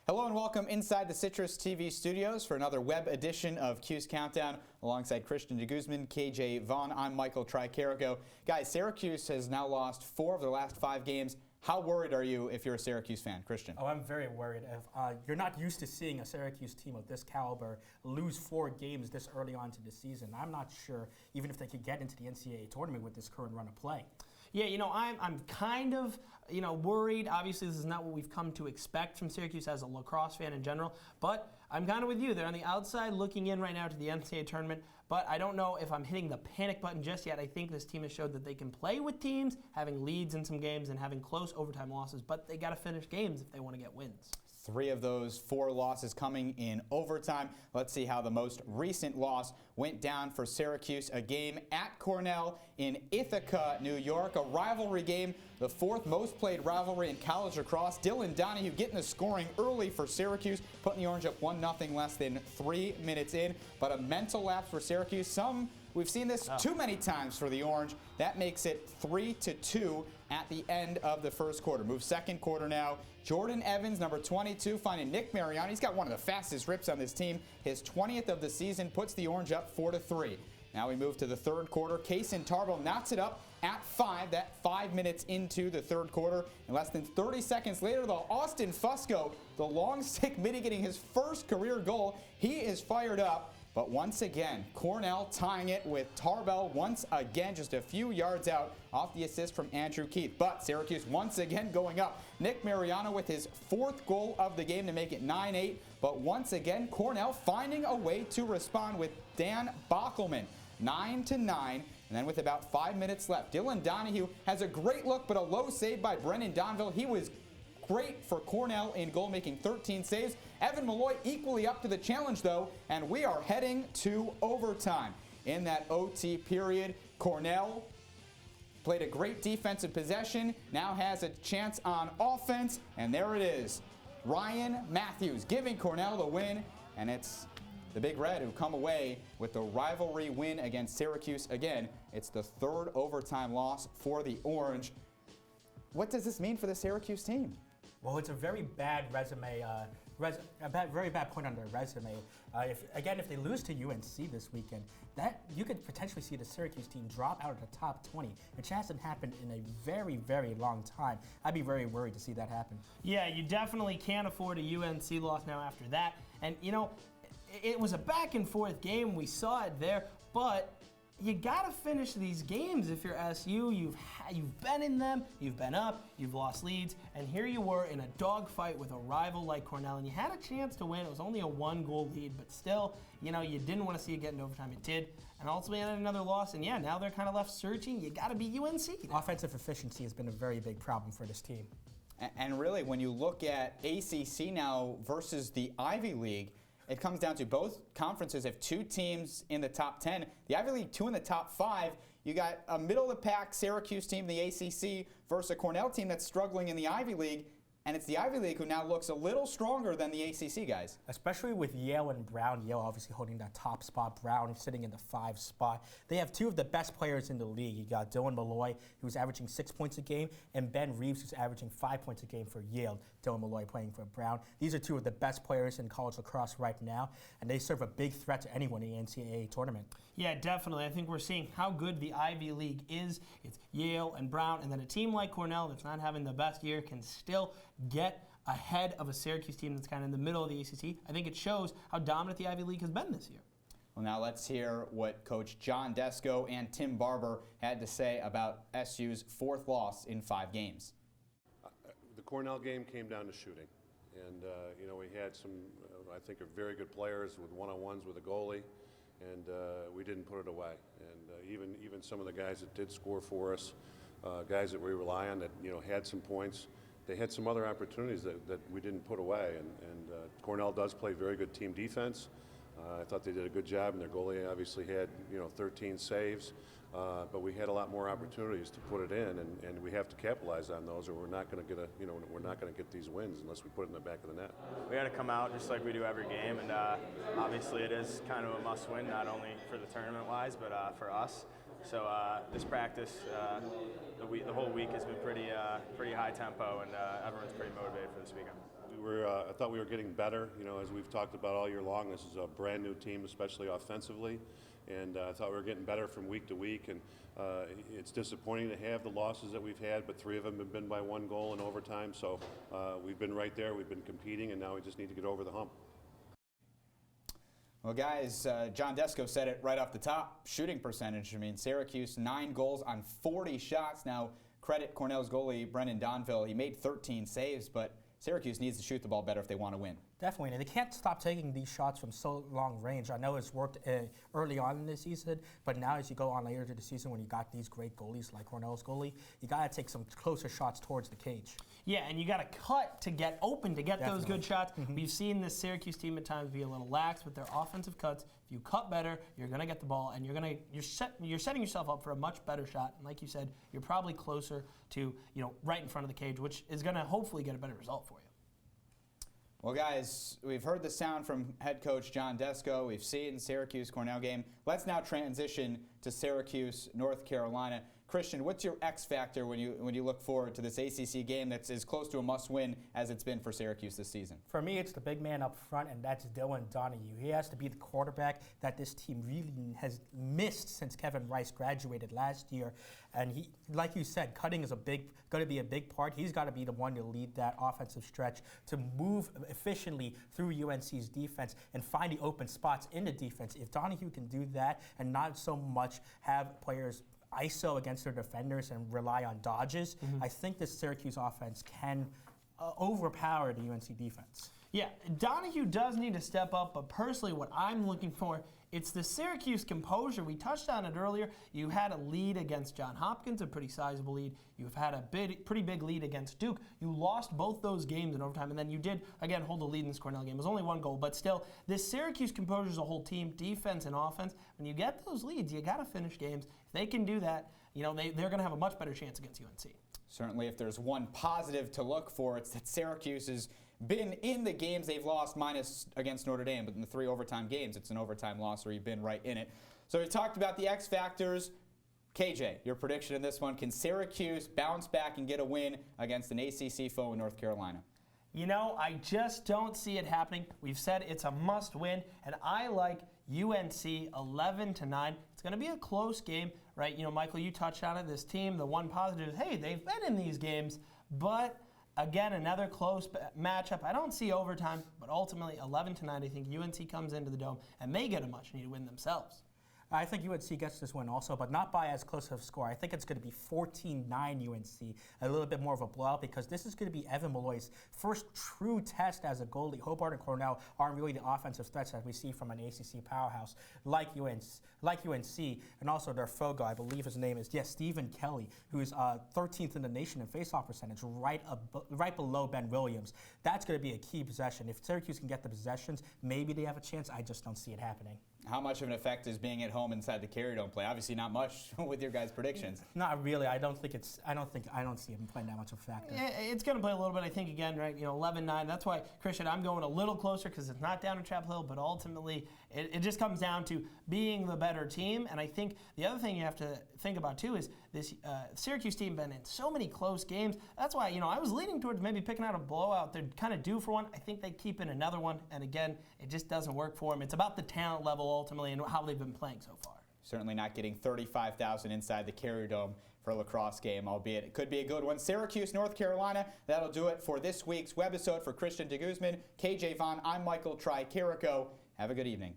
Hello and welcome inside the CitrusTV studios for another web edition of Q's Countdown alongside DeGuzman, KJ Vaughn. I'm Michael Tricarico. Guys, Syracuse has now lost 4 of their last 5 games. How worried are you if you're a Syracuse fan, Christian? Oh, I'm very worried. You're not used to seeing a Syracuse team of this caliber lose 4 games this early on to the season. I'm not sure even if they could get into the NCAA tournament with this current run of play. Yeah, I'm kind of, worried. Obviously, this is not what we've come to expect from Syracuse as a lacrosse fan in general, but I'm kind of with you. They're on the outside looking in right now to the NCAA tournament, but I don't know if I'm hitting the panic button just yet. I think this team has showed that they can play with teams, having leads in some games and having close overtime losses, but they got to finish games if they want to get wins. 3 of those 4 losses coming in overtime. Let's see how the most recent loss went down for Syracuse. A game at Cornell in Ithaca, New York. A rivalry game, the 4th most played rivalry in college lacrosse. Dylan Donahue getting the scoring early for Syracuse, putting the Orange up 1-0 less than 3 minutes in. But a mental lapse for Syracuse. We've seen this too many times for the Orange. That makes it 3-2 at the end of the first quarter. Move second quarter now. Jordan Evans, number 22, finding Nick Mariano. He's got one of the fastest rips on this team. His 20th of the season puts the Orange up 4-3. Now we move to the third quarter. Kaysen Tarbell knocks it up at 5. That 5 minutes into the third quarter. And less than 30 seconds later, though, Austin Fusco, the long stick midi, getting his first career goal. He is fired up. But once again, Cornell tying it with Tarbell once again, just a few yards out off the assist from Andrew Keith. But Syracuse once again going up. Nick Mariano with his 4th goal of the game to make it 9-8. But once again, Cornell finding a way to respond with Dan Bockelman. 9-9. And then with about 5 minutes left, Dylan Donahue has a great look, but a low save by Brennan Donville. He was great for Cornell in goal, making 13 saves. Evan Malloy equally up to the challenge, though, and we are heading to overtime. In that OT period, Cornell played a great defensive possession, now has a chance on offense, and there it is. Ryan Matthews giving Cornell the win, and it's the Big Red who come away with the rivalry win against Syracuse. Again, it's the 3rd overtime loss for the Orange. What does this mean for the Syracuse team? Well, it's a very bad resume, very bad point on their resume. If they lose to UNC this weekend, that you could potentially see the Syracuse team drop out of the top 20, which hasn't happened in a very, very long time. I'd be very worried to see that happen. Yeah, you definitely can't afford a UNC loss now after that. And, it was a back and forth game. We saw it there, but you got to finish these games if you're SU. You've been in them, you've been up, you've lost leads, and here you were in a dogfight with a rival like Cornell, and you had a chance to win. It was only a 1-goal lead, but still, you didn't want to see it get into overtime. It did, and ultimately had another loss, and yeah, now they're kind of left searching. You got to beat UNC. Offensive efficiency has been a very big problem for this team. And really, when you look at ACC now versus the Ivy League, it comes down to both conferences have 2 teams in the top 10. The Ivy League 2 in the top 5. You got a middle-of-the-pack Syracuse team, the ACC, versus a Cornell team that's struggling in the Ivy League. And it's the Ivy League who now looks a little stronger than the ACC guys. Especially with Yale and Brown. Yale obviously holding that top spot. Brown sitting in the 5 spot. They have 2 of the best players in the league. You got Dylan Malloy, who's averaging 6 points a game, and Ben Reeves, who's averaging 5 points a game for Yale. Dylan Malloy playing for Brown. These are 2 of the best players in college lacrosse right now, and they serve a big threat to anyone in the NCAA tournament. Yeah, definitely. I think we're seeing how good the Ivy League is. It's Yale and Brown, and then a team like Cornell that's not having the best year can still get ahead of a Syracuse team that's kind of in the middle of the ACC. I think it shows how dominant the Ivy League has been this year. Well, now let's hear what Coach John Desko and Tim Barber had to say about SU's 4th loss in 5 games. The Cornell game came down to shooting. And, we had some, I think, very good players with one-on-ones with a goalie, and we didn't put it away. And even some of the guys that did score for us, guys that we rely on that, had some points, they had some other opportunities that we didn't put away, and Cornell does play very good team defense. I thought they did a good job, and their goalie obviously had 13 saves, but we had a lot more opportunities to put it in, and we have to capitalize on those, or we're not going to get we're not going to get these wins unless we put it in the back of the net. We got to come out just like we do every game, and obviously it is kind of a must-win, not only for the tournament-wise, but for us. So this practice, the whole week has been pretty high tempo, and everyone's pretty motivated for this weekend. I thought we were getting better. You know, as we've talked about all year long, this is a brand new team, especially offensively, and I thought we were getting better from week to week. And it's disappointing to have the losses that we've had, but 3 of them have been by 1 goal in overtime. So we've been right there. We've been competing, and now we just need to get over the hump. Well, guys, John Desko said it right off the top. Shooting percentage. I mean, Syracuse 9 goals on 40 shots. Now, credit Cornell's goalie Brendan Donville. He made 13 saves, but Syracuse needs to shoot the ball better if they want to win. Definitely, and they can't stop taking these shots from so long range. I know it's worked early on in the season, but now as you go on later to the season, when you got these great goalies like Cornell's goalie, you got to take some closer shots towards the cage. Yeah, and you got to cut to get open to get those good shots. We've seen this Syracuse team at times be a little lax with their offensive cuts. If you cut better, you're going to get the ball, and you're setting yourself up for a much better shot. And like you said, you're probably closer to right in front of the cage, which is going to hopefully get a better result for you. Well, guys, we've heard the sound from head coach John Desko. We've seen Syracuse-Cornell game. Let's now transition to Syracuse-North Carolina. Christian, what's your X factor when you look forward to this ACC game that's as close to a must-win as it's been for Syracuse this season? For me, it's the big man up front, and that's Dylan Donahue. He has to be the quarterback that this team really has missed since Kevin Rice graduated last year. And he, like you said, cutting is going to be a big part. He's got to be the one to lead that offensive stretch to move efficiently through UNC's defense and find the open spots in the defense. If Donahue can do that and not so much have players ISO against their defenders and rely on dodges, I think this Syracuse offense can overpower the UNC defense. Yeah, Donahue does need to step up, but personally what I'm looking for, it's the Syracuse composure. We touched on it earlier. You had a lead against Johns Hopkins, a pretty sizable lead. You've had a pretty big lead against Duke. You lost both those games in overtime, and then you did, again, hold the lead in this Cornell game. It was only 1 goal, but still, this Syracuse composure is a whole team, defense and offense. When you get those leads, you got to finish games. If they can do that, they're going to have a much better chance against UNC. Certainly, if there's one positive to look for, it's that Syracuse has been in the games they've lost, minus against Notre Dame, but in the 3 overtime games, it's an overtime loss where you've been right in it. So we talked about the X factors. KJ, your prediction in this one, can Syracuse bounce back and get a win against an ACC foe in North Carolina? I just don't see it happening. We've said it's a must-win, and I like UNC 11-9. It's going to be a close game, right? Michael, you touched on it. This team, the one positive is, hey, they've been in these games, but again, another close matchup. I don't see overtime, but ultimately 11-9. I think UNC comes into the Dome, and they get a much-needed win themselves. I think UNC gets this win also, but not by as close of a score. I think it's going to be 14-9 UNC, a little bit more of a blowout, because this is going to be Evan Malloy's first true test as a goalie. Hobart and Cornell aren't really the offensive threats that we see from an ACC powerhouse like UNC, and also their fogo, I believe his name is, Stephen Kelly, who is 13th in the nation in faceoff percentage, right below Ben Williams. That's going to be a key possession. If Syracuse can get the possessions, maybe they have a chance. I just don't see it happening. How much of an effect is being at home inside the Carry Dome play? Obviously not much with your guys' predictions. Not really. I don't see him playing that much of a factor. Yeah, it's going to play a little bit, I think, again, right? 11-9. That's why, Christian, I'm going a little closer because it's not down to Chapel Hill, but ultimately it just comes down to being the better team. And I think the other thing you have to think about, too, is this Syracuse team been in so many close games. That's why, I was leaning towards maybe picking out a blowout. They're kind of due for one. I think they keep in another one. And again, it just doesn't work for them. It's about the talent level ultimately and how they've been playing so far. Certainly not getting 35,000 inside the Carrier Dome for a lacrosse game, albeit it could be a good one. Syracuse, North Carolina, that'll do it for this week's webisode. For Christian DeGuzman, KJ Vaughn, I'm Michael Tricarico. Have a good evening.